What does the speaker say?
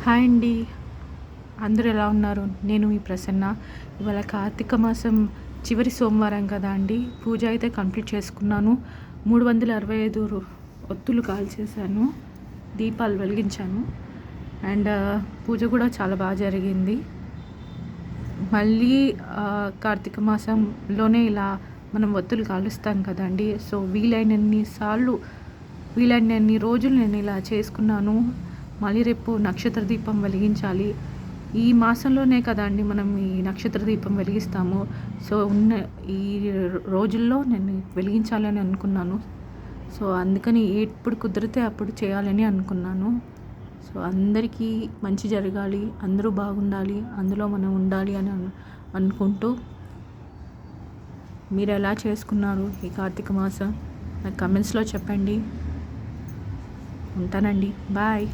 Hi అండి. అందరూ ఎలా ఉన్నారు? నేను మీ ప్రసన్న. ఇవాళ కార్తీక మాసం చివరి సోమవారం కదా అండి. పూజ అయితే కంప్లీట్ చేసుకున్నాను. 365 ఒత్తులు కాల్చేసాను, దీపాలు వెలిగించాను. అండ్ పూజ కూడా చాలా బాగా జరిగింది. మళ్ళీ కార్తీక మాసంలోనే ఇలా మనం ఒత్తులు కాలుస్తాం కదండి. సో వీలైనన్ని రోజులు నేను ఇలా చేసుకున్నాను. మళ్ళీ రేపు నక్షత్ర దీపం వెలిగించాలి. ఈ మాసంలోనే కదండి మనం ఈ నక్షత్ర దీపం వెలిగిస్తాము. సో ఈ రోజుల్లో నేను వెలిగించాలని అనుకున్నాను. సో అందుకని ఎప్పుడు కుదిరితే అప్పుడు చేయాలని అనుకున్నాను. సో అందరికీ మంచి జరగాలి, అందరూ బాగుండాలి, అందులో మనం ఉండాలి అని అనుకుంటూ మీరు ఎలా చేసుకున్నారు ఈ కార్తీక మాసం నాకు కమెంట్స్లో చెప్పండి. ఉంటానండి. బాయ్.